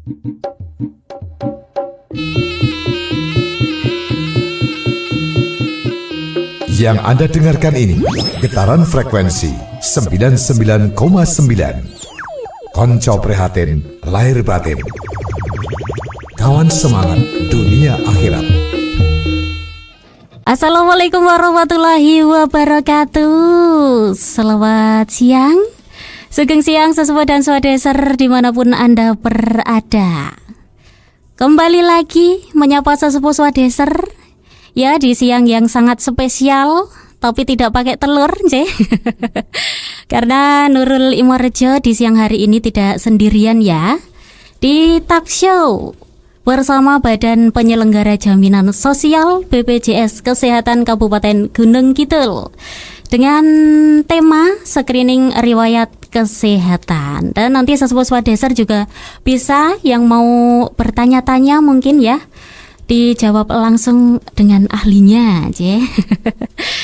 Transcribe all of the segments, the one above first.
Yang Anda dengarkan ini getaran frekuensi 99,9. Konco prihatin lahir batin. Kawan semangat dunia akhirat. Assalamualaikum warahmatullahi wabarakatuh. Selamat siang, sugeng siang sesepuh dan swadeser dimanapun Anda berada. Kembali lagi menyapa sesepuh swadeser ya di siang yang sangat spesial, tapi tidak pakai telur, Nggih. Karena Nurul Imorejo di siang hari ini tidak sendirian ya. Di talk show bersama Badan Penyelenggara Jaminan Sosial BPJS Kesehatan Kabupaten Gunung Kidul dengan tema screening riwayat kesehatan. Dan nanti sesepuh swadeser juga bisa yang mau bertanya-tanya mungkin ya dijawab langsung dengan ahlinya, Cie.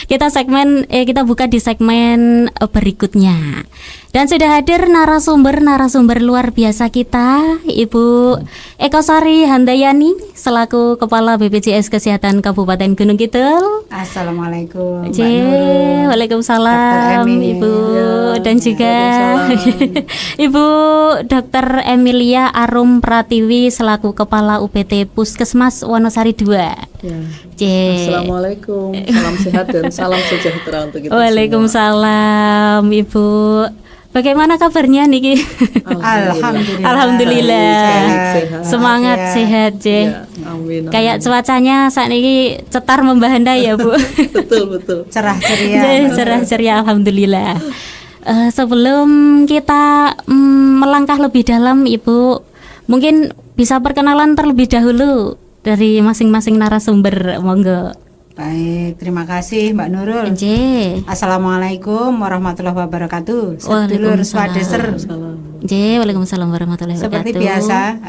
Kita buka di segmen berikutnya. Dan sudah hadir narasumber luar biasa kita, Ibu Eko Sari Handayani selaku Kepala BPJS Kesehatan Kabupaten Gunung Kidul. Assalamualaikum. Waalaikumsalam Ibu dan juga Ibu Dr. Emilia Arum Pratiwi selaku Kepala UPT Puskesmas Wonosari 2. Ya. Assalamualaikum, salam sehat dan salam sejahtera untuk kita. Waalaikumsalam semua. Ibu. Bagaimana kabarnya niki? Alhamdulillah. Semangat sehat, Je. Ya, amin. Kayak cuacanya saat ini cetar membahana ya, Bu. betul. Cerah ceria. Alhamdulillah. Sebelum kita melangkah lebih dalam, Ibu, mungkin bisa perkenalan terlebih dahulu dari masing-masing narasumber, monggo. Baik, terima kasih Mbak Nurul. Assalamualaikum warahmatullahi wabarakatuh. Sedulur swadeser. Waalaikumsalam warahmatullahi wabarakatuh. Seperti biasa,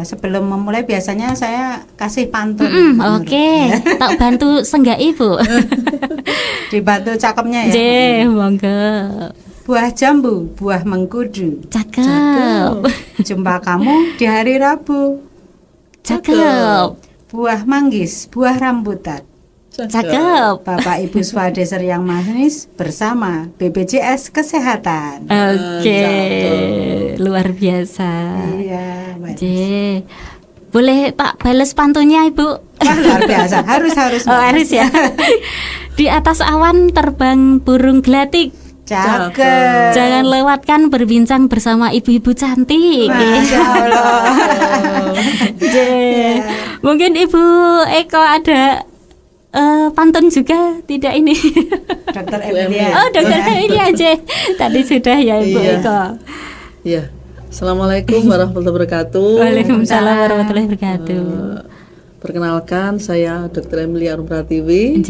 sebelum memulai biasanya saya kasih pantun. Oke. Tak bantu senggak Ibu. Dibantu cakepnya ya. Monggo. Buah jambu, buah mengkudu. Cakep. Jumpa kamu di hari Rabu. Cakep. Buah manggis, buah rambutan. Cakep. Bapak Ibu swadeser yang manis bersama BPJS Kesehatan. Oke. Luar biasa. Iya, Oke. Boleh tak bales pantunnya, Ibu? Wah, luar biasa. Harus. Harus ya. Di atas awan terbang burung gelatik. Cakep. Jangan lewatkan berbincang bersama ibu-ibu cantik. Masya Allah. Mungkin Ibu Eko ada pantun juga tidak ini? Dr. Emilia. Oh, Dr. Emilia aja. Tadi sudah ya Ibu Eko. Iya. Assalamualaikum warahmatullahi wabarakatuh. Waalaikumsalam warahmatullahi wabarakatuh. Perkenalkan, saya Dr. Emilia Arum Pratiwi.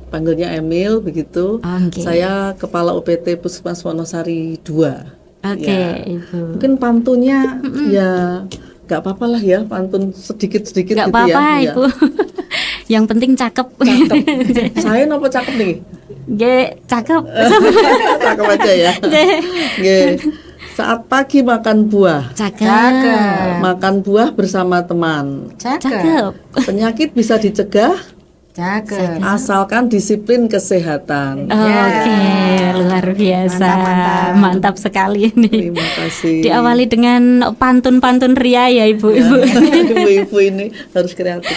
Panggilnya Emil begitu. Okay. Saya Kepala UPT Puskesmas Wonosari 2. Oke, Ibu. Mungkin pantunnya ya nggak apa-apa lah ya, pantun sedikit-sedikit gitu apa-apa, ya. Ibu. Yang penting cakep. Saya nopo cakep nih? Cakep. Cakep aja ya. Saat pagi makan buah. Cakep. Makan buah bersama teman. Cakep. Penyakit bisa dicegah. Cakep. Asalkan disiplin kesehatan. Oke, luar biasa. Mantap sekali ini. Terima kasih. Diawali dengan pantun-pantun ria ya Ibu-ibu. Ibu-ibu ini harus kreatif.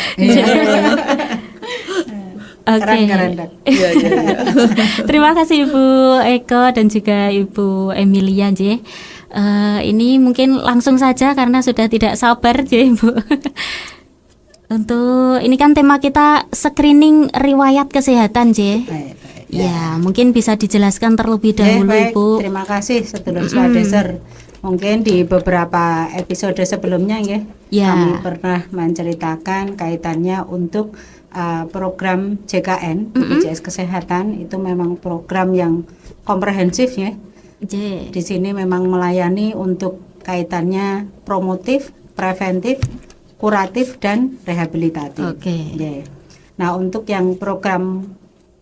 Keren. Ya. Terima kasih Ibu Eko dan juga Ibu Emilia J. Ini mungkin langsung saja karena sudah tidak sabar J, Ibu. Untuk ini kan tema kita screening riwayat kesehatan, J. Ya, mungkin bisa dijelaskan terlebih dahulu, Ibu. Terima kasih sedulur swadeser. Mungkin di beberapa episode sebelumnya kami pernah menceritakan kaitannya untuk program JKN BPJS Kesehatan. Itu memang program yang komprehensif ya. Di sini memang melayani untuk kaitannya promotif, preventif, kuratif dan rehabilitatif. Nah, untuk yang program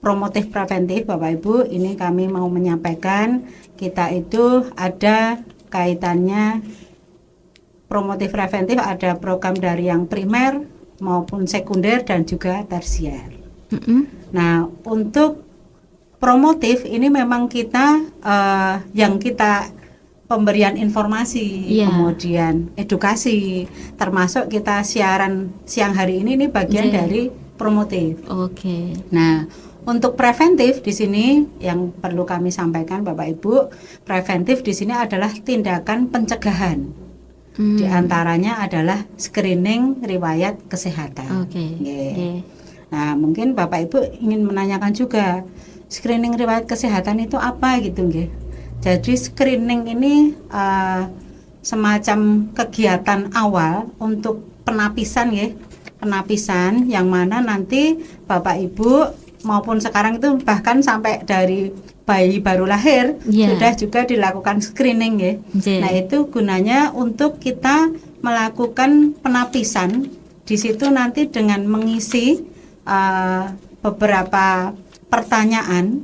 promotif preventif Bapak Ibu, ini kami mau menyampaikan kita itu ada kaitannya promotif preventif ada program dari yang primer maupun sekunder dan juga tersier. Nah, untuk promotif ini memang kita yang kita pemberian informasi, kemudian edukasi, termasuk kita siaran siang hari ini bagian dari promotif. Nah, untuk preventif di sini yang perlu kami sampaikan Bapak Ibu, preventif di sini adalah tindakan pencegahan. Di antaranya adalah screening riwayat kesehatan. Nah, mungkin Bapak Ibu ingin menanyakan juga screening riwayat kesehatan itu apa gitu nggih. Jadi screening ini semacam kegiatan awal untuk penapisan ya. Penapisan yang mana nanti Bapak Ibu maupun sekarang itu bahkan sampai dari bayi baru lahir sudah juga dilakukan screening ya. Nah, itu gunanya untuk kita melakukan penapisan di situ nanti dengan mengisi beberapa pertanyaan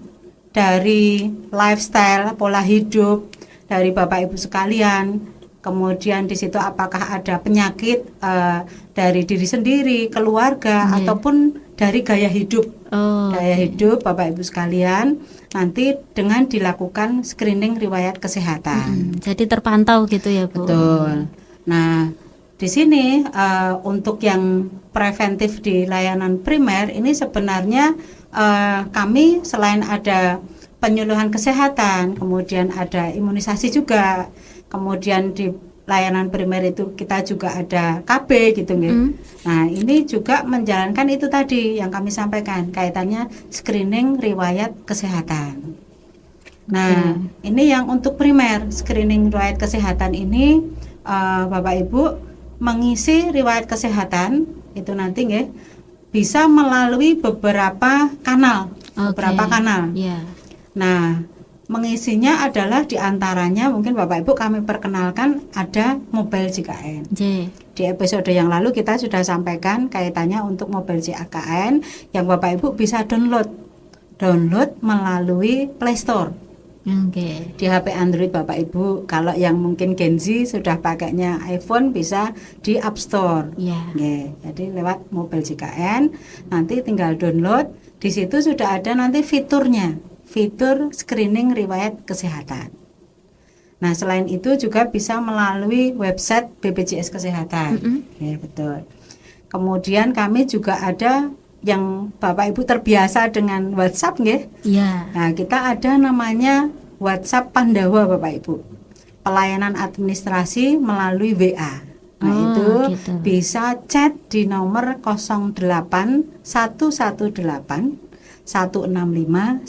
dari lifestyle, pola hidup dari Bapak Ibu sekalian. Kemudian di situ apakah ada penyakit dari diri sendiri, keluarga ataupun dari gaya hidup. Gaya hidup Bapak Ibu sekalian nanti dengan dilakukan screening riwayat kesehatan. Jadi terpantau gitu ya, Bu. Betul. Nah, di sini untuk yang preventif di layanan primer ini sebenarnya kami selain ada penyuluhan kesehatan, kemudian ada imunisasi juga, kemudian di layanan primer itu kita juga ada KB gitu nggih. Nah, ini juga menjalankan itu tadi yang kami sampaikan kaitannya screening riwayat kesehatan. Nah, ini yang untuk primer, screening riwayat kesehatan ini Bapak Ibu mengisi riwayat kesehatan itu nanti nggih bisa melalui beberapa kanal, Nah, mengisinya adalah diantaranya mungkin Bapak Ibu kami perkenalkan ada mobile JKN. Di episode yang lalu kita sudah sampaikan kaitannya untuk mobile JKN yang Bapak Ibu bisa download melalui Play Store. Di HP Android Bapak Ibu, kalau yang mungkin Gen Z sudah pakainya iPhone bisa di App Store. Jadi lewat mobile JKN nanti tinggal download, di situ sudah ada nanti fiturnya, fitur screening riwayat kesehatan. Nah, selain itu juga bisa melalui website BPJS Kesehatan. Betul. Kemudian kami juga ada yang Bapak Ibu terbiasa dengan WhatsApp nggih. Nah, kita ada namanya WhatsApp Pandawa Bapak Ibu. Pelayanan administrasi melalui WA. Nah, itu bisa chat di nomor 08 118 165 165.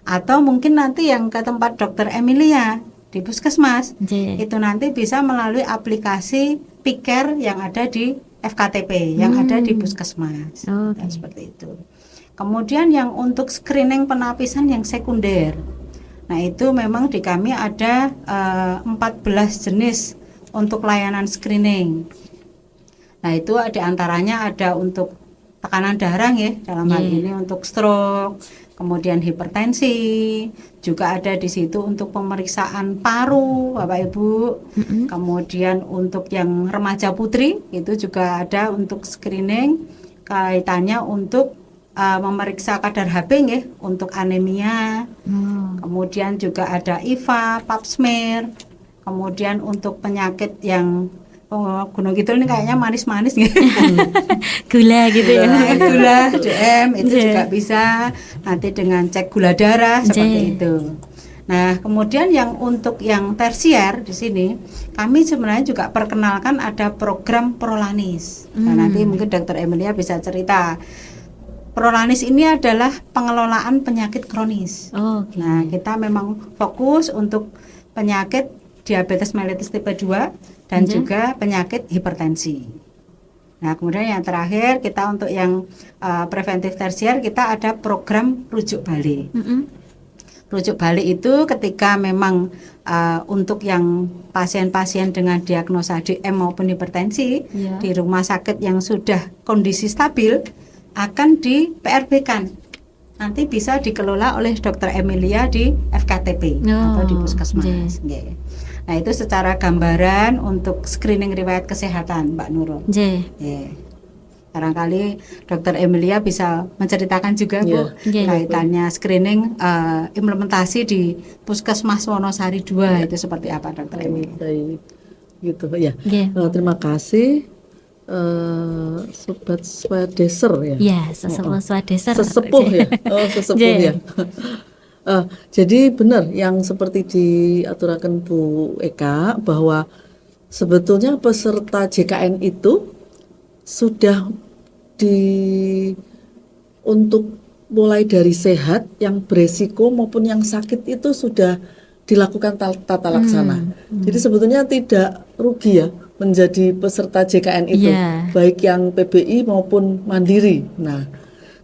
Atau mungkin nanti yang ke tempat Dokter Emilia di Puskesmas, itu nanti bisa melalui aplikasi Piker yang ada di FKTP, yang ada di Puskesmas. Dan seperti itu. Kemudian yang untuk screening penapisan yang sekunder. Nah, itu memang di kami ada 14 jenis untuk layanan screening. Nah, itu ada antaranya ada untuk tekanan darah ya, dalam hal ini untuk stroke, kemudian hipertensi, juga ada di situ untuk pemeriksaan paru Bapak Ibu. Kemudian untuk yang remaja putri itu juga ada untuk screening kaitannya untuk memeriksa kadar Hb ya, untuk anemia. Kemudian juga ada IVA, pap smear. Kemudian untuk penyakit yang Gunung Kidul ini kayaknya manis-manis gitu. Gula gitu ya. Gula, DM itu juga bisa. Nanti dengan cek gula darah seperti itu. Nah, kemudian yang untuk yang tersier di sini kami sebenarnya juga perkenalkan ada program Prolanis. Nah, nanti mungkin Dr. Emilia bisa cerita. Prolanis ini adalah pengelolaan penyakit kronis. Nah, kita memang fokus untuk penyakit diabetes mellitus tipe 2 dan juga penyakit hipertensi. Nah, kemudian yang terakhir kita untuk yang preventif tersier kita ada program rujuk balik. Rujuk balik itu ketika memang untuk yang pasien-pasien dengan diagnosa DM maupun hipertensi di rumah sakit yang sudah kondisi stabil akan di PRB-kan. Nanti bisa dikelola oleh Dr. Emilia di FKTP atau di Puskesmas. Nah, itu secara gambaran untuk screening riwayat kesehatan, Mbak Nurul. Nggih. Barangkali Dokter Emilia bisa menceritakan juga Bu kaitannya screening implementasi di Puskesmas Wonosari 2 itu seperti apa Dokter Emilia? Baik, gitu ya. Terima kasih Sobat Swadeser ya. Ya, Swadeser. Sesepuh ya. Sesepuh ya. Jadi benar yang seperti diaturakan Bu Eka bahwa sebetulnya peserta JKN itu sudah untuk mulai dari sehat, yang beresiko maupun yang sakit itu sudah dilakukan tata laksana. Jadi sebetulnya tidak rugi ya menjadi peserta JKN itu, baik yang PBI maupun mandiri. Nah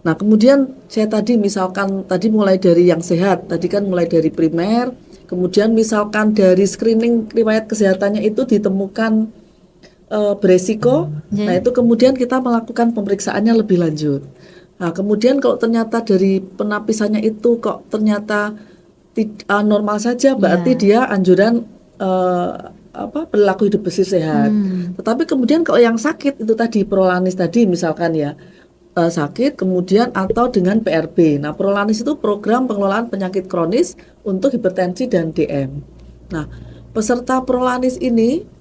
kemudian saya misalkan tadi mulai dari yang sehat, tadi kan mulai dari primer, kemudian misalkan dari screening riwayat kesehatannya itu ditemukan beresiko, nah itu kemudian kita melakukan pemeriksaannya lebih lanjut. Nah kemudian kalau ternyata dari penapisannya itu kok ternyata normal saja, berarti dia anjuran perilaku hidup bersih sehat. Tetapi kemudian kalau yang sakit itu tadi prolanis tadi misalkan ya sakit kemudian atau dengan PRB. Nah prolanis itu program pengelolaan penyakit kronis untuk hipertensi dan DM. Nah peserta prolanis ini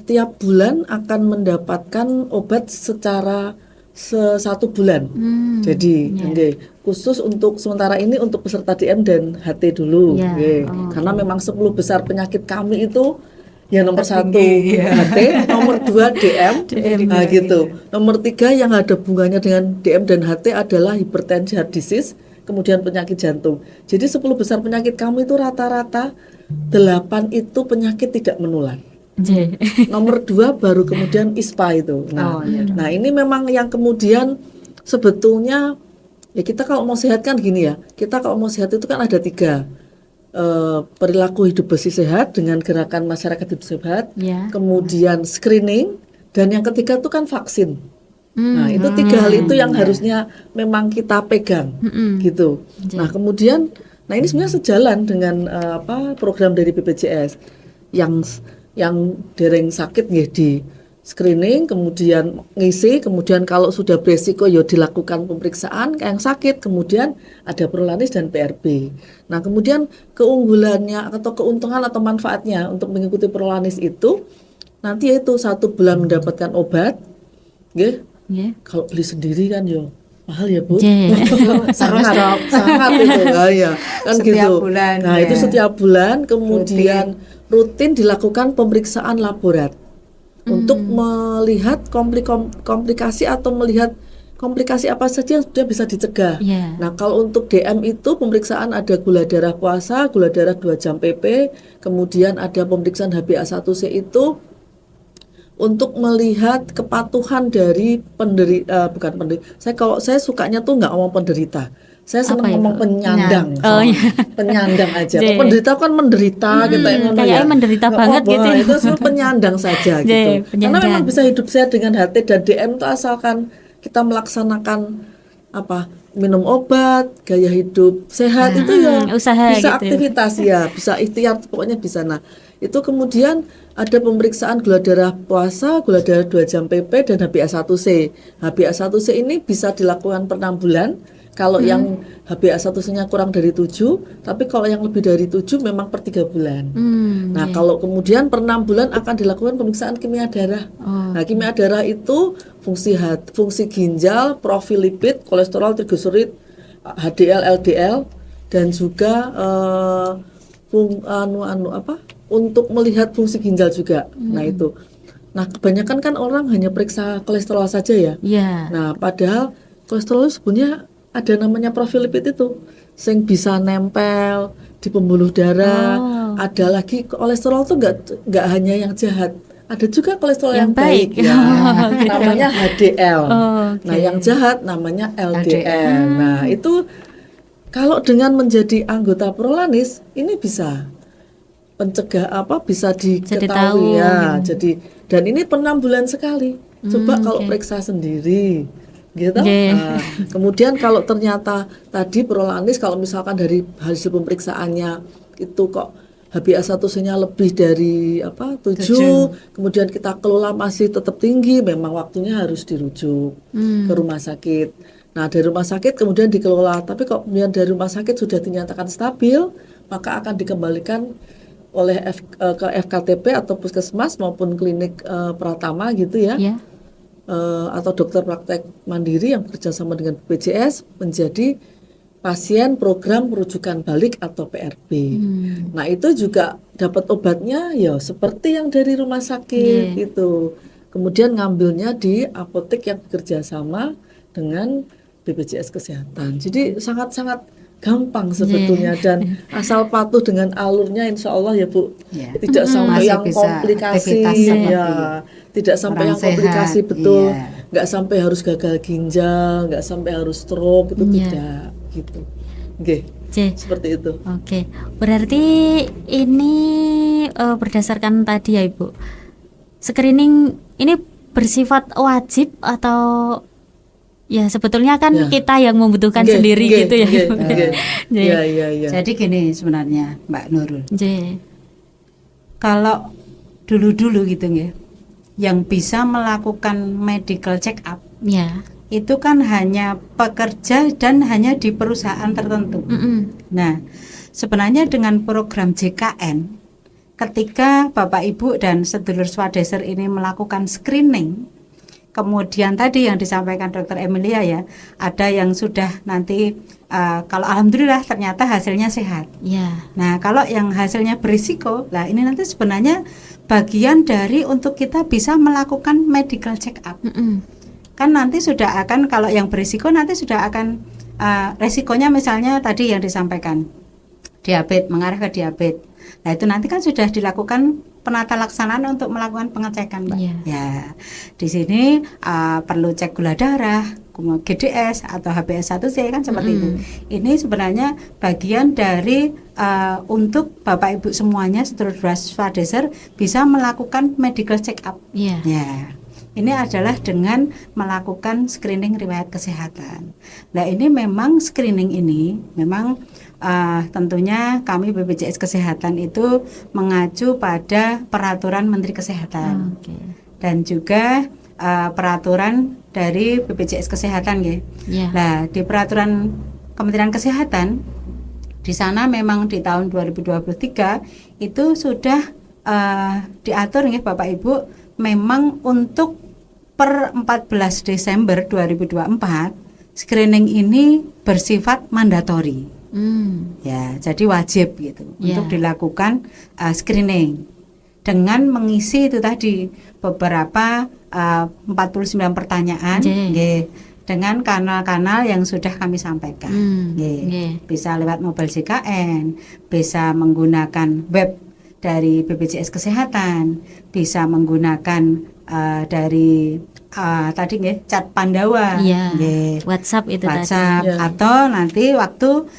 tiap bulan akan mendapatkan obat secara 1 bulan. Jadi khusus untuk sementara ini untuk peserta DM dan HT dulu. Karena memang 10 besar penyakit kami itu ya nomor 1 HT, nomor 2 DM, nah gitu. Nomor 3 yang ada hubungannya dengan DM dan HT adalah hipertensi, heart disease, kemudian penyakit jantung. Jadi 10 besar penyakit kami itu rata-rata 8 itu penyakit tidak menular. Nomor 2 baru kemudian ISPA itu. Nah ini memang yang kemudian sebetulnya ya kita kalau mau sehat kan gini ya. Kita kalau mau sehat itu kan ada 3 perilaku hidup bersih sehat dengan gerakan masyarakat hidup sehat, kemudian screening, dan yang ketiga itu kan vaksin. Nah itu 3 hal itu yang harusnya memang kita pegang gitu. Nah kemudian, nah ini sebenarnya sejalan dengan program dari BPJS yang dereng sakit nggih di screening, kemudian ngisi, kemudian kalau sudah beresiko ya dilakukan pemeriksaan yang sakit, kemudian ada prolanis dan PRB. Nah kemudian keunggulannya atau keuntungan atau manfaatnya untuk mengikuti prolanis itu nanti yaitu 1 bulan mendapatkan obat, kalau beli sendiri kan ya mahal ya Bu. sangat itu ya kan setiap gitu. Bulan, nah itu setiap bulan, kemudian rutin dilakukan pemeriksaan laborat untuk melihat komplikasi atau melihat komplikasi apa saja yang sudah bisa dicegah. Nah kalau untuk DM itu pemeriksaan ada gula darah puasa, gula darah 2 jam PP, kemudian ada pemeriksaan HbA1c itu untuk melihat kepatuhan dari saya sukanya tuh nggak ngomong penderita, saya senang ngomong penyandang. Penyandang aja. Penderita kan menderita gitu kayaknya menderita banget gitu. Itu semua penyandang saja gitu. Karena memang bisa hidup sehat dengan HT dan DM itu asalkan kita melaksanakan minum obat, gaya hidup sehat itu ya usaha bisa gitu. Aktivitas ya, bisa ikhtiar, pokoknya bisa. Nah itu kemudian ada pemeriksaan gula darah puasa, gula darah 2 jam PP dan HbA1c. HbA1c ini bisa dilakukan per 6 bulan. Kalau yang HbA1c-nya kurang dari 7, tapi kalau yang lebih dari 7 memang per 3 bulan. Nah kalau kemudian per 6 bulan akan dilakukan pemeriksaan kimia darah. Nah kimia darah itu fungsi ginjal, profil lipid, kolesterol, trigliserid, HDL, LDL, dan juga untuk melihat fungsi ginjal juga. Nah itu. Nah kebanyakan kan orang hanya periksa kolesterol saja ya. Nah padahal kolesterol sebenarnya ada namanya profil lipid itu, yang bisa nempel di pembuluh darah. Ada lagi kolesterol tuh nggak hanya yang jahat, ada juga kolesterol yang baik ya. Namanya HDL. Nah yang jahat namanya LDL. Nah itu kalau dengan menjadi anggota prolanis ini bisa pencegah bisa diketahui ya. Jadi dan ini per 6 bulan sekali. Coba kalau periksa sendiri gitu. Nah, kemudian kalau ternyata tadi prolanis kalau misalkan dari hasil pemeriksaannya itu kok HbA1c-nya lebih dari 7, kemudian kita kelola masih tetap tinggi, memang waktunya harus dirujuk ke rumah sakit. Nah, dari rumah sakit kemudian dikelola, tapi kalau kemudian dari rumah sakit sudah dinyatakan stabil, maka akan dikembalikan oleh ke FKTP atau puskesmas maupun klinik Pratama gitu ya. Atau dokter praktek mandiri yang bekerja sama dengan BPJS menjadi pasien program rujukan balik atau PRB. Nah, itu juga dapat obatnya ya seperti yang dari rumah sakit gitu. Kemudian ngambilnya di apotek yang bekerja sama dengan BPJS Kesehatan. Jadi sangat-sangat gampang sebetulnya dan asal patuh dengan alurnya, insya Allah ya Bu, tidak sampai yang komplikasi ya, tidak sampai yang komplikasi betul, nggak sampai harus gagal ginjal, nggak sampai harus stroke, itu tidak gitu. Oke, seperti itu. Oke, berarti ini berdasarkan tadi ya Ibu, screening ini bersifat wajib atau ya sebetulnya kan kita yang membutuhkan sendiri gitu ya. Jadi gini sebenarnya Mbak Nurul. Kalau dulu-dulu gitu ya, yang bisa melakukan medical check up itu kan hanya pekerja dan hanya di perusahaan tertentu. Nah, sebenarnya dengan program JKN, ketika Bapak Ibu dan sedulur swadeser ini melakukan screening, kemudian tadi yang disampaikan Dr. Emilia ya, ada yang sudah nanti kalau alhamdulillah ternyata hasilnya sehat. Nah, kalau yang hasilnya berisiko, lah ini nanti sebenarnya bagian dari untuk kita bisa melakukan medical check up. Kan nanti sudah akan, kalau yang berisiko nanti sudah akan resikonya misalnya tadi yang disampaikan diabetes, mengarah ke diabetes. Nah, itu nanti kan sudah dilakukan penata laksanaan untuk melakukan pengecekan, Mbak. Ya, di sini perlu cek gula darah, GDS atau HbA1c kan seperti itu. Ini sebenarnya bagian dari untuk Bapak Ibu semuanya sedulur swadeser bisa melakukan medical check up. Ya. Ini adalah dengan melakukan screening riwayat kesehatan. Nah, ini memang screening ini memang tentunya kami BPJS Kesehatan itu mengacu pada peraturan Menteri Kesehatan dan juga peraturan dari BPJS Kesehatan ya. Nah, di peraturan Kementerian Kesehatan di sana memang di tahun 2023 itu sudah diatur ya Bapak Ibu, memang untuk per 14 Desember 2024 screening ini bersifat mandatori. Ya, jadi wajib gitu untuk dilakukan screening dengan mengisi itu tadi beberapa 49 pertanyaan dengan kanal-kanal yang sudah kami sampaikan. Bisa lewat mobile JKN, bisa menggunakan web dari BPJS Kesehatan, bisa menggunakan dari tadi chat Pandawa, WhatsApp itu WhatsApp tadi. Atau nanti waktu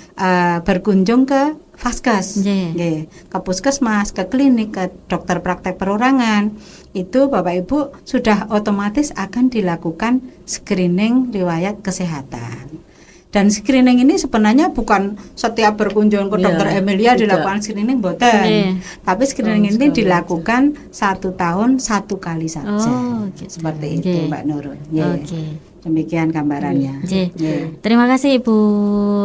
berkunjung ke Vaskes, ke puskesmas, ke klinik, ke dokter praktek perorangan, itu Bapak Ibu sudah otomatis akan dilakukan screening riwayat kesehatan. Dan screening ini sebenarnya bukan setiap berkunjung ke dokter Emilia dilakukan screening, boten. Tapi screening ini dilakukan 1 tahun 1 kali saja. Seperti itu Mbak Nurul. Demikian gambarannya. Terima kasih Ibu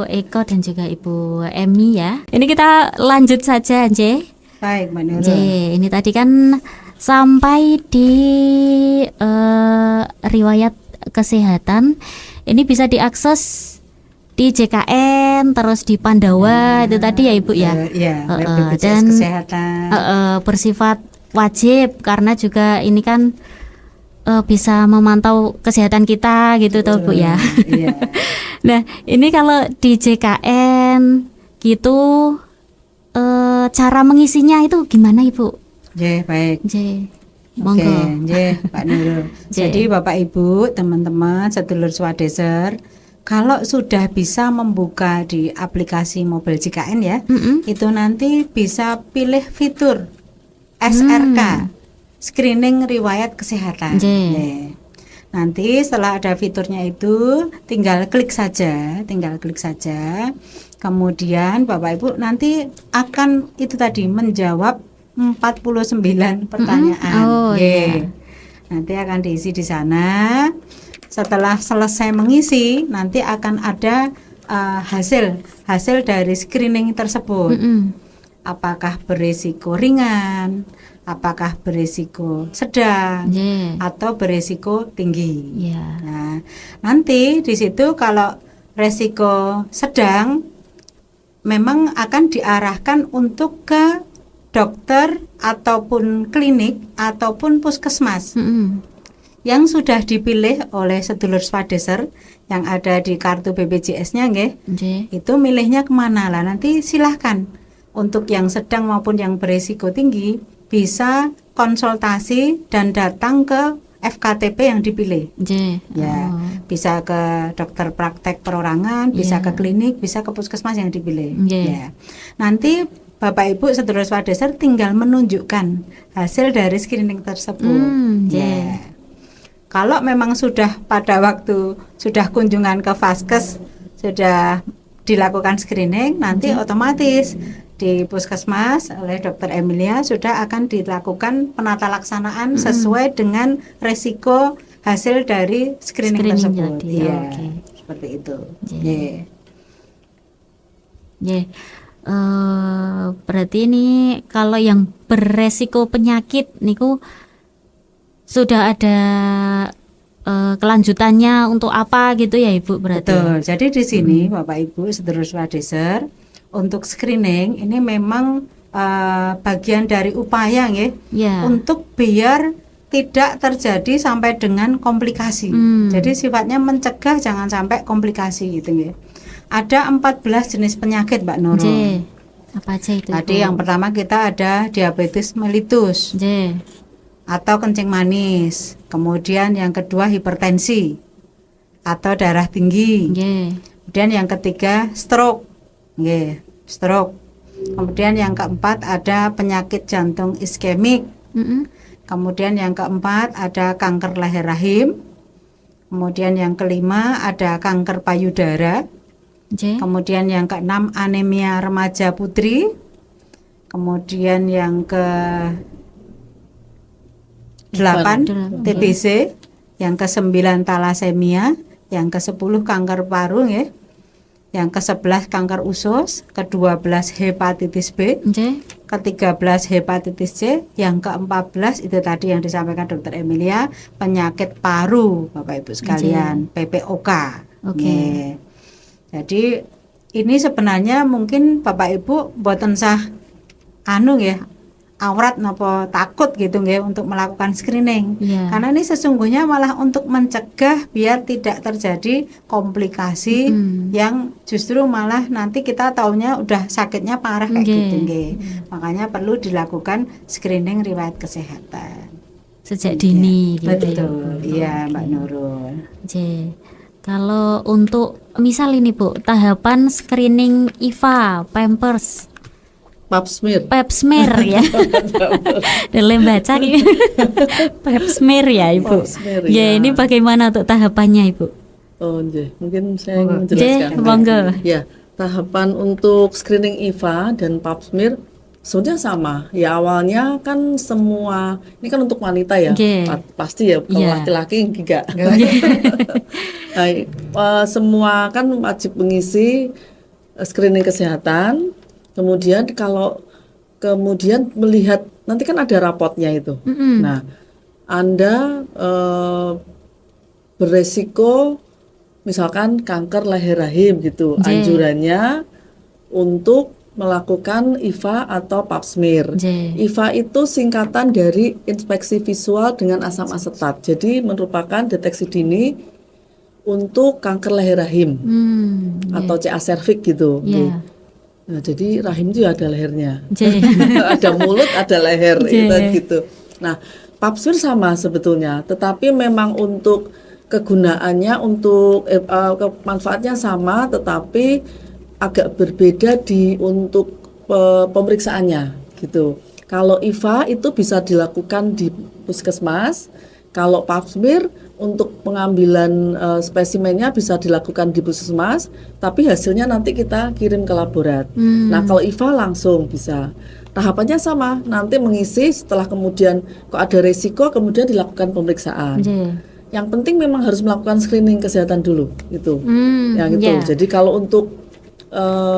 Eko dan juga Ibu Emi ya. Ini kita lanjut saja, Baik Mbak Nurul. Ini tadi kan sampai di riwayat kesehatan. Ini bisa diakses di JKN, terus di Pandawa itu tadi ya Ibu ya. BPJS Kesehatan. Bersifat wajib karena juga ini kan bisa memantau kesehatan kita gitu toh Bu ya. Nah, ini kalau di JKN gitu cara mengisinya itu gimana Ibu? Baik. Monggo. Pak Nurul. Jadi Bapak Ibu, teman-teman, sedulur swadeser, kalau sudah bisa membuka di aplikasi mobile JKN ya, itu nanti bisa pilih fitur SRK, screening riwayat kesehatan. Nanti setelah ada fiturnya itu tinggal klik saja. Kemudian Bapak Ibu nanti akan itu tadi menjawab 49 pertanyaan. Iya. Nanti akan diisi di sana. Setelah selesai mengisi, nanti akan ada hasil dari screening tersebut. Apakah berisiko ringan, apakah berisiko sedang, atau berisiko tinggi. Nah, nanti di situ kalau resiko sedang memang akan diarahkan untuk ke dokter ataupun klinik ataupun puskesmas yang sudah dipilih oleh sedulur swadeser yang ada di kartu BPJS-nya, itu milihnya kemana lah. Nanti silahkan untuk yang sedang maupun yang berisiko tinggi bisa konsultasi dan datang ke FKTP yang dipilih. Bisa ke dokter praktek perorangan, bisa ke klinik, bisa ke puskesmas yang dipilih. Nanti Bapak Ibu sedulur swadeser tinggal menunjukkan hasil dari screening tersebut. Kalau memang sudah pada waktu sudah kunjungan ke Vaskes sudah dilakukan screening, nanti otomatis di puskesmas oleh Dr. Emilia sudah akan dilakukan penata laksanaan sesuai dengan resiko hasil dari screening tersebut. Seperti itu. Berarti ini kalau yang beresiko penyakit niku sudah ada kelanjutannya untuk apa gitu ya Ibu berarti. Betul. Jadi di sini Bapak Ibu sedulur swadeser untuk screening ini memang bagian dari upaya untuk biar tidak terjadi sampai dengan komplikasi. Jadi sifatnya mencegah jangan sampai komplikasi gitu ya. Ada 14 jenis penyakit Mbak Nurul. Apa aja itu? Tadi yang pertama kita ada diabetes mellitus atau kencing manis. Kemudian yang kedua hipertensi atau darah tinggi. Kemudian yang ketiga stroke. Stroke. Kemudian yang keempat ada penyakit jantung iskemik. Kemudian yang keempat ada kanker leher rahim. Kemudian yang kelima ada kanker payudara. Kemudian yang keenam anemia remaja putri. Kemudian yang ke-8 TBC, yang ke-9 talasemia, yang ke-10 kanker paru yang ke-11 kanker usus, ke-12 hepatitis B, ke-13 hepatitis C, yang ke-14 itu tadi yang disampaikan Dr. Emilia, penyakit paru Bapak Ibu sekalian, PPOK. Jadi ini sebenarnya mungkin Bapak Ibu mboten sah aurat napa takut gitu untuk melakukan screening. Karena ini sesungguhnya malah untuk mencegah biar tidak terjadi komplikasi yang justru malah nanti kita taunya udah sakitnya parah kayak gitu Makanya perlu dilakukan screening riwayat kesehatan sejak dini gitu. Betul. Iya Mbak Nurul. Kalau untuk misal ini Bu, tahapan screening IVA, Pampers, Pap smear ya. Dalam baca Pap smear ya Ibu. Ini bagaimana untuk tahapannya Ibu? Mungkin saya menjelaskan. Tahapan untuk screening IVA dan Pap smear sebenarnya sama. Ya awalnya kan semua ini kan untuk wanita ya. Pasti ya kalau laki-laki enggak. Semua kan wajib mengisi screening kesehatan. Kemudian kalau melihat nanti kan ada rapotnya itu. Nah, Anda beresiko misalkan kanker leher rahim gitu. Anjurannya untuk melakukan IVA atau Pap smear. IVA itu singkatan dari inspeksi visual dengan asam asetat. Jadi merupakan deteksi dini untuk kanker leher rahim atau CA cervix gitu. Nah, jadi rahim itu ada lehernya. Ada mulut, ada leher gitu. Nah, Pap smear sama sebetulnya, tetapi memang untuk kegunaannya untuk manfaatnya sama, tetapi agak berbeda untuk pemeriksaannya gitu. Kalau IVA itu bisa dilakukan di puskesmas, kalau Pap smear untuk pengambilan spesimennya bisa dilakukan di puskesmas, tapi hasilnya nanti kita kirim ke laborat. Nah, kalau IVA langsung bisa. Tahapannya sama, nanti mengisi setelah kemudian kok ada resiko, kemudian dilakukan pemeriksaan. Yang penting memang harus melakukan screening kesehatan dulu, gitu. Jadi kalau untuk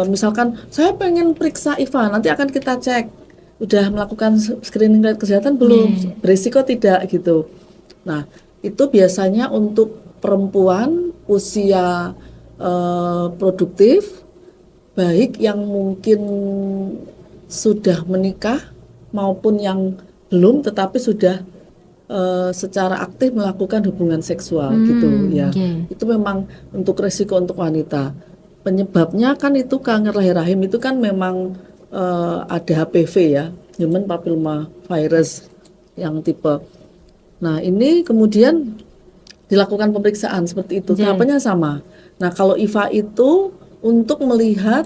misalkan saya pengen periksa IVA, nanti akan kita cek udah melakukan screening kesehatan belum, berisiko tidak gitu. Nah, itu biasanya untuk perempuan usia produktif, baik yang mungkin sudah menikah maupun yang belum tetapi sudah secara aktif melakukan hubungan seksual gitu ya. Itu memang untuk risiko untuk wanita. Penyebabnya kan itu kanker leher rahim itu kan memang ada HPV ya, Human Papilloma Virus yang tipe. Nah, ini kemudian dilakukan pemeriksaan seperti itu. Tahapannya sama. Nah, kalau IVA itu untuk melihat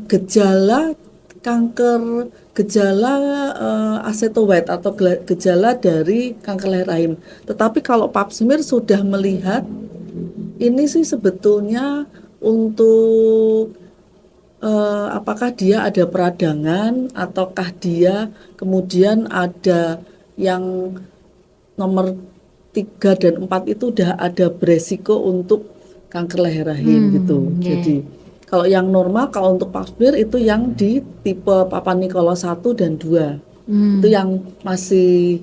gejala kanker, gejala acetoid atau gejala dari kanker leher rahim. Tetapi kalau pap smear sudah melihat, ini sih sebetulnya untuk apakah dia ada peradangan ataukah dia kemudian ada yang nomor 3 dan 4 itu udah ada beresiko untuk kanker leher rahim gitu. Jadi kalau yang normal, kalau untuk pap smear itu yang di tipe Papa Nicolau 1 dan 2. Itu yang masih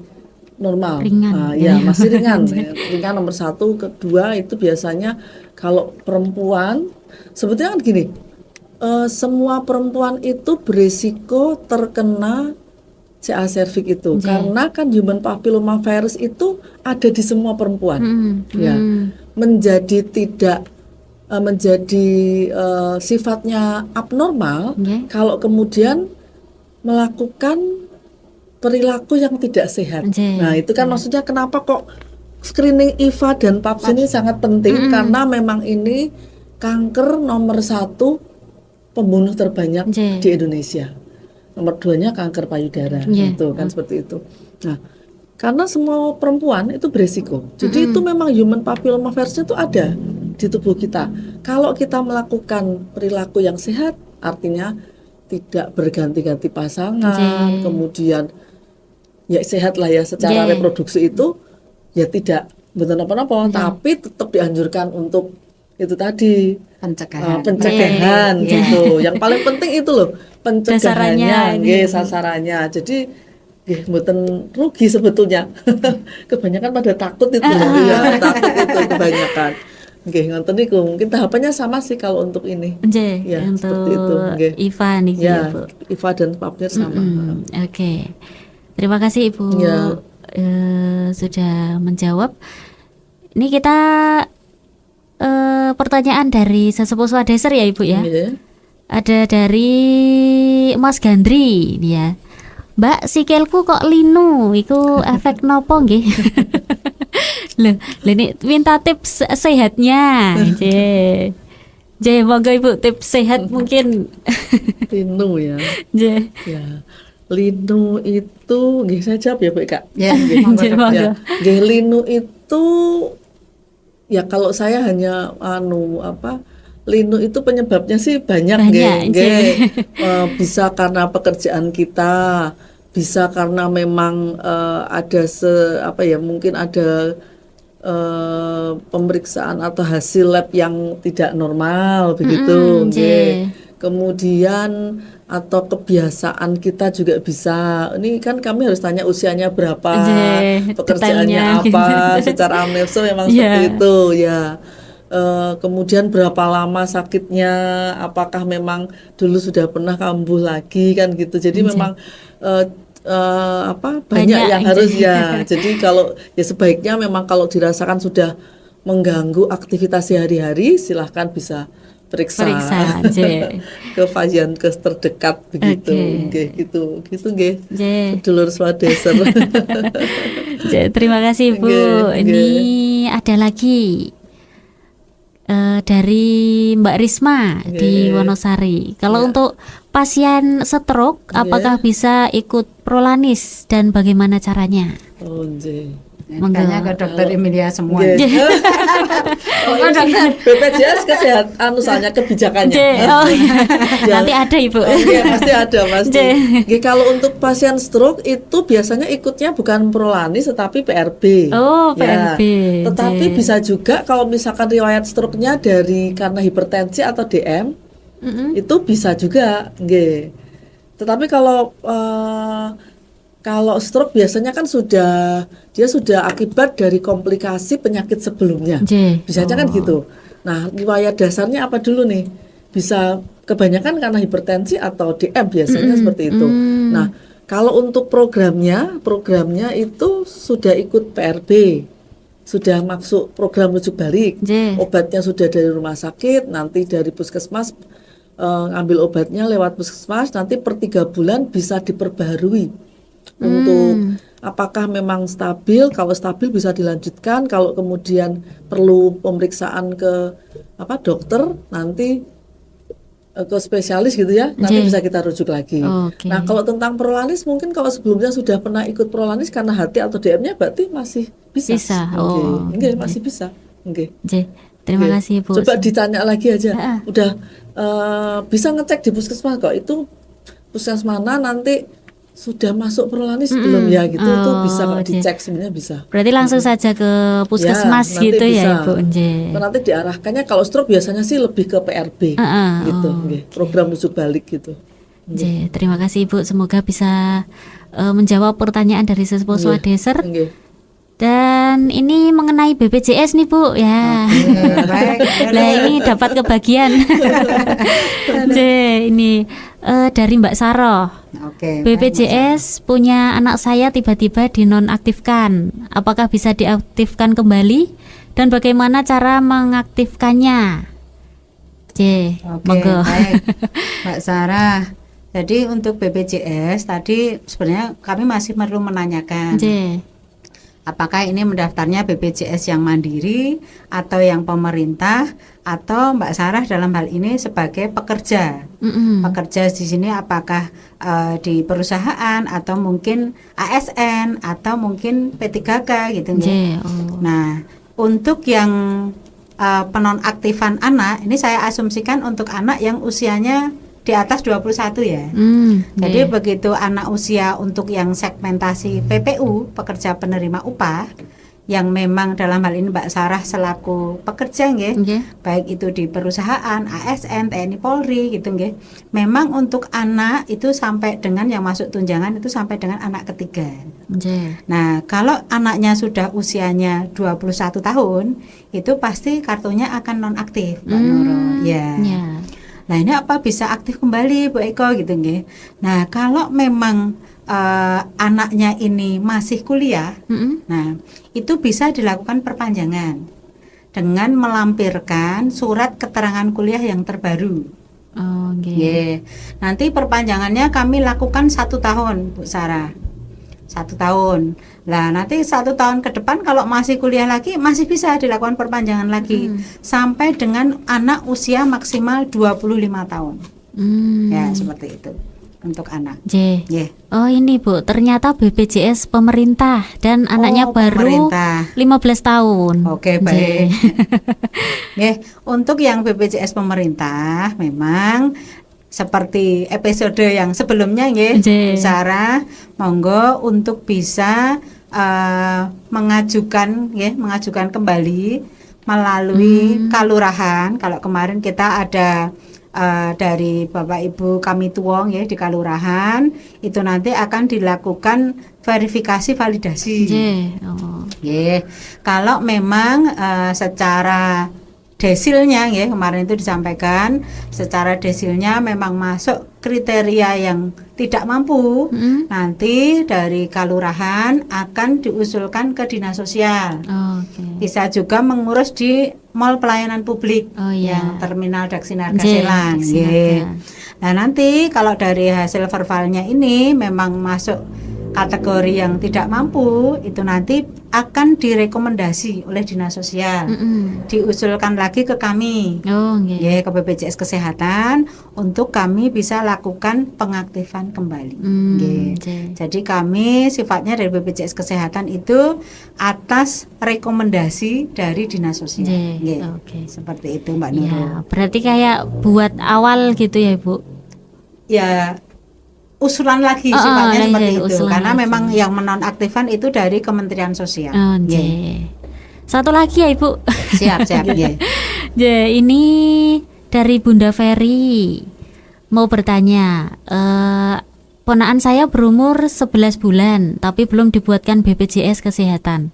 normal. Ringan. Masih ringan. Ringan nomor 1, kedua itu biasanya kalau perempuan sebetulnya kan gini. Semua perempuan itu berisiko terkena CA cervix itu karena kan human papilloma virus itu ada di semua perempuan. Menjadi tidak menjadi sifatnya abnormal kalau kemudian melakukan perilaku yang tidak sehat. Nah, itu kan maksudnya kenapa kok screening IVA dan PAPS ini sangat penting karena memang ini kanker nomor 1 pembunuh terbanyak di Indonesia. Nomor 2-nya kanker payudara, gitu kan seperti itu. Nah, karena semua perempuan itu beresiko. Jadi itu memang human papilloma virus itu ada di tubuh kita. Kalau kita melakukan perilaku yang sehat, artinya tidak berganti-ganti pasangan, kemudian ya sehat lah ya secara reproduksi itu ya tidak betul apa-apa, tapi tetap dianjurkan untuk itu tadi pencegahan gitu. Yang paling penting itu loh pencegahannya, sasarannya. Jadi mboten rugi sebetulnya. Kebanyakan pada takut itu takut itu kebanyakan. Ngoten niku mungkin tahapannya sama sih kalau untuk ini. Ya, untuk seperti itu. IVA nih ya, Bu. IVA dan pap smear sama. Oke. Terima kasih Ibu sudah menjawab. Ini kita pertanyaan dari sesepuh Swadeser ya Ibu ya. Ada dari Mas Gandri ya. Mbak, sikilku kok linu, iku efek nopo nggih? Loh, ini minta tips sehatnya. Monggo Ibu, tips sehat mungkin. Linu ya. Ya. Linu itu nggih saya jawab ya, Bu Kak. Linu itu ya kalau saya hanya linu itu penyebabnya sih banyak. Bisa karena pekerjaan kita, bisa karena memang ada mungkin ada pemeriksaan atau hasil lab yang tidak normal begitu. Kemudian atau kebiasaan kita juga bisa. Ini kan kami harus tanya usianya berapa, pekerjaannya apa, secara amnesia memang seperti itu ya. Kemudian berapa lama sakitnya, apakah memang dulu sudah pernah kambuh lagi kan gitu. Jadi memang banyak yang harus ya. Jadi kalau ya sebaiknya memang kalau dirasakan sudah mengganggu aktivitas sehari-hari, silahkan bisa periksa ke vaskes terdekat begitu. Gitu nggih. Dulur Swadeser. Terima kasih Bu. Ini ada lagi dari Mbak Risma di Wonosari. Kalau untuk pasien stroke, apakah bisa ikut Prolanis dan bagaimana caranya? Makanya ke dokter Emilia semua. Nggih. Oh, ini BPJS kesehatan misalnya kebijakannya. Oh, nanti ada Ibu. Oke, pasti ada pasti. Nggih, kalau untuk pasien stroke itu biasanya ikutnya bukan Prolanis tetapi PRB. Oh, PRB. Tetapi bisa juga kalau misalkan riwayat stroke-nya dari karena hipertensi atau DM, itu bisa juga, nggih. Tetapi kalau stroke biasanya kan dia sudah akibat dari komplikasi penyakit sebelumnya. Biasanya kan gitu. Nah, riwayat dasarnya apa dulu nih? Bisa kebanyakan karena hipertensi atau DM biasanya seperti itu. Nah, kalau untuk programnya itu sudah ikut PRB. Sudah masuk program rujuk balik. Obatnya sudah dari rumah sakit, nanti dari puskesmas ngambil obatnya lewat puskesmas, nanti per 3 bulan bisa diperbaharui. Untuk apakah memang stabil, kalau stabil bisa dilanjutkan, kalau kemudian perlu pemeriksaan ke dokter nanti ke spesialis gitu ya, nanti bisa kita rujuk lagi. Nah, kalau tentang Prolanis mungkin kalau sebelumnya sudah pernah ikut Prolanis karena HT atau DM-nya berarti masih bisa. Oke, masih bisa. Oke. Terima kasih Bu. Coba ditanya lagi aja. Udah bisa ngecek di puskesmas kok, itu puskesmas mana nanti sudah masuk Prolanis belum ya gitu, itu bisa kalau dicek sebenarnya bisa. Berarti langsung saja ke puskesmas gitu ya Ibu. Nanti diarahkannya kalau stroke biasanya sih lebih ke PRB gitu, program rujuk balik gitu. Terima kasih Ibu, semoga bisa menjawab pertanyaan dari Sesepuh Swadeser. Dan ini mengenai BPJS nih Bu ya. Nah ini dapat kebagian. Ini dari Mbak Saroh. BPJS punya anak saya tiba-tiba dinonaktifkan. Apakah bisa diaktifkan kembali? Dan bagaimana cara mengaktifkannya? Monggo. Baik, Mbak Sarah. Jadi untuk BPJS tadi sebenarnya kami masih perlu menanyakan. Apakah ini mendaftarnya BPJS yang mandiri atau yang pemerintah, atau Mbak Sarah dalam hal ini sebagai pekerja. Pekerja di sini apakah di perusahaan atau mungkin ASN atau mungkin P3K gitu ya. Nah, untuk yang penonaktifan anak, ini saya asumsikan untuk anak yang usianya di atas 21 ya. Jadi begitu anak usia untuk yang segmentasi PPU, pekerja penerima upah, yang memang dalam hal ini Mbak Sarah selaku pekerja baik itu di perusahaan, ASN, TNI Polri gitu memang untuk anak itu sampai dengan yang masuk tunjangan itu sampai dengan anak ketiga. Nah, kalau anaknya sudah usianya 21 tahun, itu pasti kartunya akan nonaktif, Mbak Nurul. Nah, ini apa bisa aktif kembali Bu Eko gitu nggih. Nah, kalau memang anaknya ini masih kuliah, nah itu bisa dilakukan perpanjangan dengan melampirkan surat keterangan kuliah yang terbaru. Nanti perpanjangannya kami lakukan 1 tahun Bu Sarah. 1 tahun. Nah, nanti 1 tahun ke depan kalau masih kuliah lagi masih bisa dilakukan perpanjangan lagi sampai dengan anak usia maksimal 25 tahun. Ya, seperti itu untuk anak. Oh, ini Bu, ternyata BPJS pemerintah dan anaknya baru 15 tahun. Oke, baik. Untuk yang BPJS pemerintah memang seperti episode yang sebelumnya Sarah, monggo untuk bisa mengajukan kembali melalui kalurahan. Kalau kemarin kita ada dari Bapak Ibu kami tuong di kalurahan, itu nanti akan dilakukan verifikasi validasi. Kalau memang secara desilnya kemarin itu disampaikan secara desilnya memang masuk kriteria yang tidak mampu, nanti dari kalurahan akan diusulkan ke dinas sosial. Bisa juga mengurus di mall pelayanan publik yang terminal Daksina Selang. Nah, nanti kalau dari hasil verbalnya ini memang masuk kategori yang tidak mampu itu nanti akan direkomendasi oleh dinas sosial, diusulkan lagi ke kami, ke BPJS Kesehatan untuk kami bisa lakukan pengaktifan kembali. Jadi kami sifatnya dari BPJS Kesehatan itu atas rekomendasi dari dinas sosial. Seperti itu Mbak Nurul. Ya, berarti kayak buat awal gitu ya Ibu? Ya, usulan lagi sifatnya seperti itu karena lagi. memang yang menonaktifkan itu dari Kementerian Sosial. Satu lagi ya Ibu. Siap. Ini dari Bunda Ferry mau bertanya, ponakan saya berumur 11 bulan tapi belum dibuatkan BPJS Kesehatan.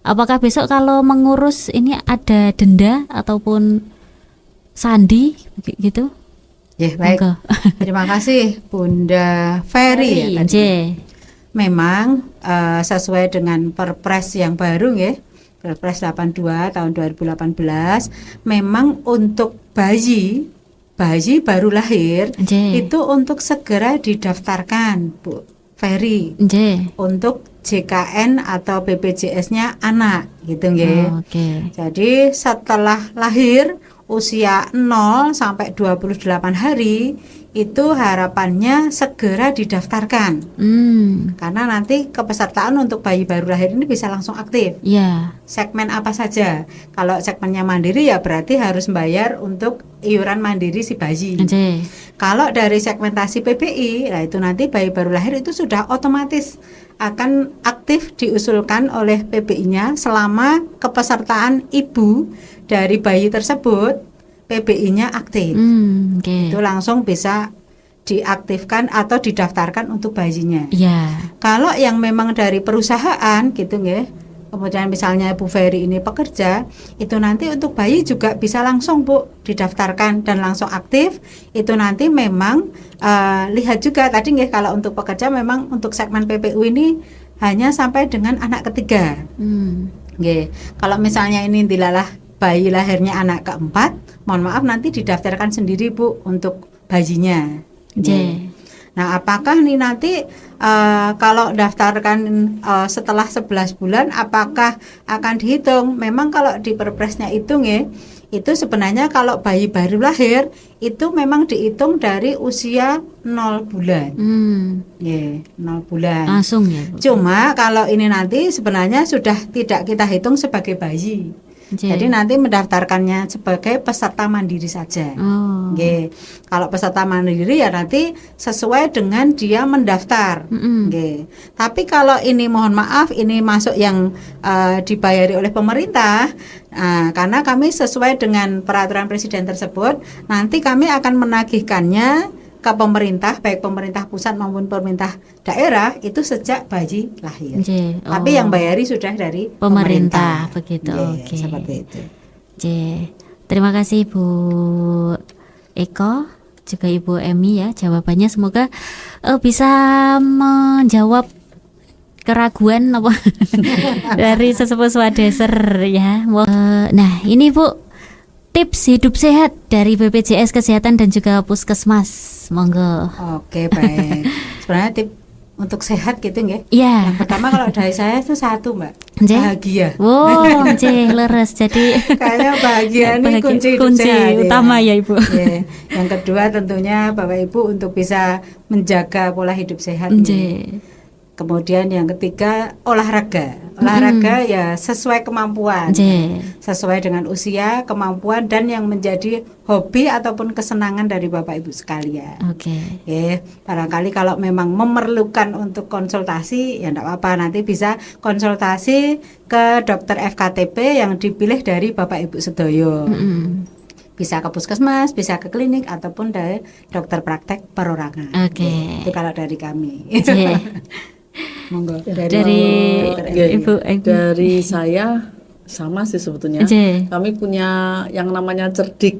Apakah besok kalau mengurus ini ada denda ataupun sandi gitu? Ya, baik. Terima kasih Bunda Ferry. Memang sesuai dengan Perpres yang baru ya, Perpres 82 tahun 2018, memang untuk bayi baru lahir itu untuk segera didaftarkan Bu Ferry untuk JKN atau BPJS-nya anak gitu nggih. Jadi setelah lahir usia 0 sampai 28 hari itu harapannya segera didaftarkan. Karena nanti kepesertaan untuk bayi baru lahir ini bisa langsung aktif. Segmen apa saja? Kalau segmennya mandiri ya berarti harus bayar untuk iuran mandiri si bayi. Kalau dari segmentasi PBI, nah itu nanti bayi baru lahir itu sudah otomatis akan aktif diusulkan oleh PBI-nya selama kepesertaan ibu dari bayi tersebut PBI-nya aktif. Itu langsung bisa diaktifkan atau didaftarkan untuk bayinya. Kalau yang memang dari perusahaan gitu nggih, kemudian misalnya Bu Ferry ini pekerja, itu nanti untuk bayi juga bisa langsung Bu didaftarkan dan langsung aktif. Itu nanti memang lihat juga tadi nggih, kalau untuk pekerja memang untuk segmen PPU ini hanya sampai dengan anak ketiga. Kalau misalnya ini dilalah bayi lahirnya anak keempat, mohon maaf nanti didaftarkan sendiri Bu untuk bayinya. Nah, apakah nih nanti kalau daftarkan setelah 11 bulan apakah akan dihitung? Memang kalau di Perpresnya itu itu sebenarnya kalau bayi baru lahir itu memang dihitung dari usia 0 bulan. 0 bulan. Langsung ya Bu. Cuma kalau ini nanti sebenarnya sudah tidak kita hitung sebagai bayi. Jadi nanti mendaftarkannya sebagai peserta mandiri saja. Kalau peserta mandiri ya nanti sesuai dengan dia mendaftar. Tapi kalau ini mohon maaf ini masuk yang dibayari oleh pemerintah, karena kami sesuai dengan peraturan presiden tersebut, nanti kami akan menagihkannya ke pemerintah, baik pemerintah pusat maupun pemerintah daerah itu sejak bayi lahir. Tapi yang bayari sudah dari pemerintah. Begitu. Seperti itu. Terima kasih Bu Eko, juga Ibu Emi ya jawabannya, semoga bisa menjawab keraguan apa dari sesepuh Swadeser ya. Nah ini Bu, tips hidup sehat dari BPJS Kesehatan dan juga Puskesmas, monggo. Oke, baik. Sebenarnya tips untuk sehat gitu nggih. Yang pertama kalau dari saya itu satu Mbak, bahagia. Leres. Jadi kayaknya bahagia ini kunci sehat, utama ya Ibu. Yang kedua tentunya Bapak Ibu untuk bisa menjaga pola hidup sehat. Kemudian yang ketiga olahraga ya sesuai kemampuan, sesuai dengan usia, kemampuan dan yang menjadi hobi ataupun kesenangan dari Bapak Ibu sekalian. Barangkali kalau memang memerlukan untuk konsultasi ya enggak apa-apa, nanti bisa konsultasi ke dokter FKTP yang dipilih dari Bapak Ibu sedoyo. Bisa ke puskesmas, bisa ke klinik ataupun dari dokter praktek perorangan. Itu kalau dari kami. Monggo dari Ibu. Dari saya sama sih sebetulnya. Kami punya yang namanya cerdik.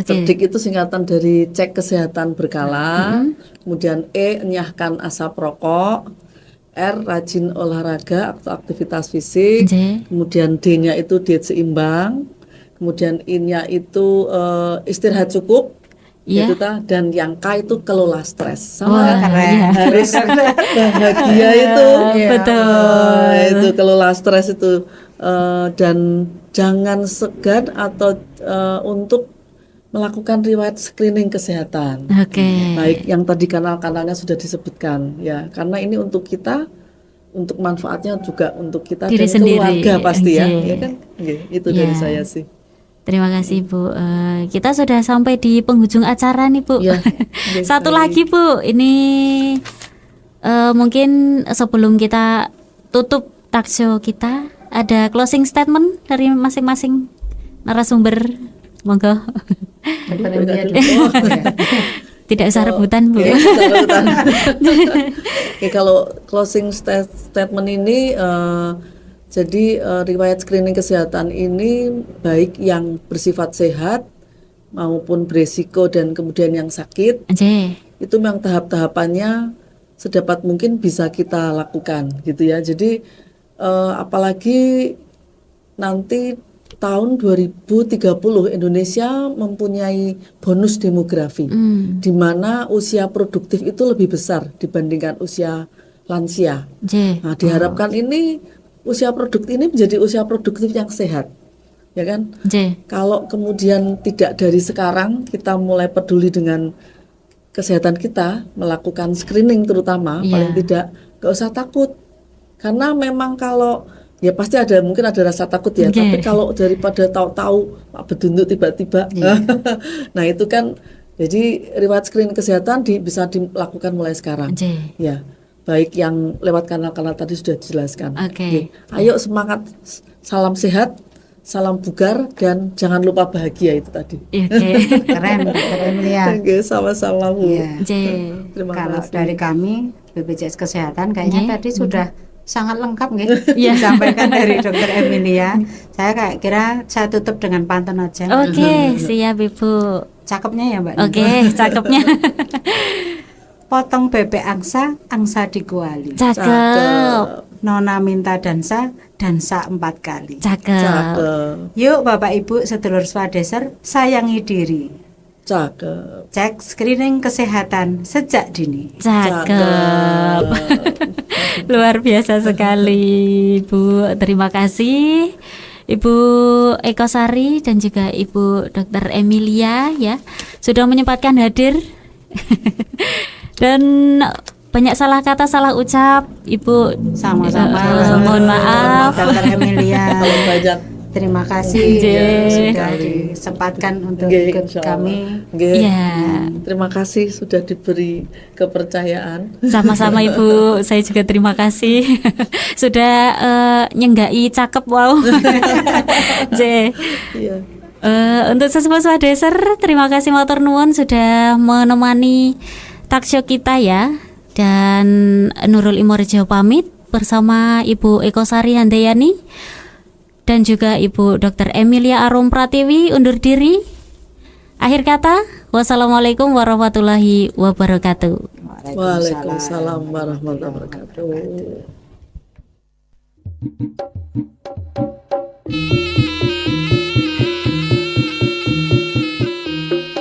Cerdik itu singkatan dari cek kesehatan berkala, kemudian E enyahkan asap rokok, R rajin olahraga atau aktivitas fisik, kemudian D-nya itu diet seimbang, kemudian I-nya itu istirahat cukup, Iya. Itu dan yang K itu kelola stres. Wah, Sama iya. harus bahagia itu. Betul. Itu kelola stres itu. Dan jangan segan atau untuk melakukan riwayat screening kesehatan. Oke. Baik yang tadi kanal-kanalnya sudah disebutkan ya, karena ini untuk kita, untuk manfaatnya juga untuk kita Diri dan sendiri. keluarga pasti ya, Oke. ya kan? Oke, itu Ya. dari saya sih. Terima kasih Bu. Kita sudah sampai di penghujung acara nih Bu. Ya, Satu lagi Bu, ini mungkin sebelum kita tutup talk show kita, ada closing statement dari masing-masing narasumber. Monggo. Tidak usah rebutan Bu. Oke, Oke, kalau closing statement ini jadi riwayat screening kesehatan ini baik yang bersifat sehat maupun beresiko dan kemudian yang sakit, Oke. itu memang tahap-tahapannya sedapat mungkin bisa kita lakukan gitu ya. Jadi apalagi nanti tahun 2030 Indonesia mempunyai bonus demografi di mana usia produktif itu lebih besar dibandingkan usia lansia. Oke. Nah, diharapkan ini usia produktif ini menjadi usia produktif yang sehat. Ya kan? Oke. Kalau kemudian tidak dari sekarang kita mulai peduli dengan kesehatan kita, melakukan screening terutama, Iya. paling tidak gak usah takut. Karena memang kalau ya pasti ada mungkin ada rasa takut ya, Oke. tapi kalau daripada tahu-tahu Pak Bedunduk tiba-tiba, nah itu kan jadi riwayat screening kesehatan bisa dilakukan mulai sekarang. Oke. Ya, baik yang lewat kanal-kanal tadi sudah dijelaskan. Oke. Ayo semangat, salam sehat, salam bugar dan jangan lupa bahagia itu tadi. Oke. Keren, keren ya. Oke, sama-sama Bu. Iya. Oke. Terima Kalau kasih. dari kami BPJS Kesehatan kayaknya Nggih. tadi sudah sangat lengkap nggih Iya. disampaikan dari Dokter Emilia. Saya kayak kira saya tutup dengan pantun aja. Oke, siap Ibu. Cakepnya ya Mbak. Oke, cakepnya. Potong bebek angsa, angsa dikuali. Cakep. Nona minta dansa 4 kali. Cakep. Cakep, Yuk Bapak Ibu sedulur swadeser, sayangi diri. cakep. Cek screening kesehatan sejak dini. Cakep. Luar biasa sekali, Bu. Terima kasih Ibu Eko Sari dan juga Ibu Dr. Emilia ya sudah menyempatkan hadir. Dan banyak salah kata, salah ucap, Ibu. Sama-sama. Mohon maaf. Dokter Emilia. Salam banyak. Terima kasih Nggih. sudah disempatkan untuk Nggih, ikut insya Allah. kami. Nggih. Iya. Terima kasih sudah diberi kepercayaan. Sama-sama Ibu, saya juga terima kasih sudah nyenggai cakep, wow. J. Iya. Untuk sesepuh swadeser, terima kasih matur nuwun sudah menemani talk show kita ya. Dan Nurul Imorjo pamit bersama Ibu Eko Sari Handayani dan juga Ibu Dr. Emilia Arum Pratiwi undur diri. Akhir kata, wassalamualaikum warahmatullahi wabarakatuh. Waalaikumsalam warahmatullahi wabarakatuh.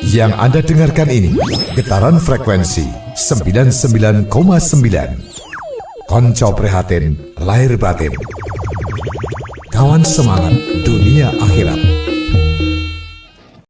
Yang Anda dengarkan ini getaran frekuensi 99,9. Konco prihatin lahir batin. Kawan semangat dunia akhirat.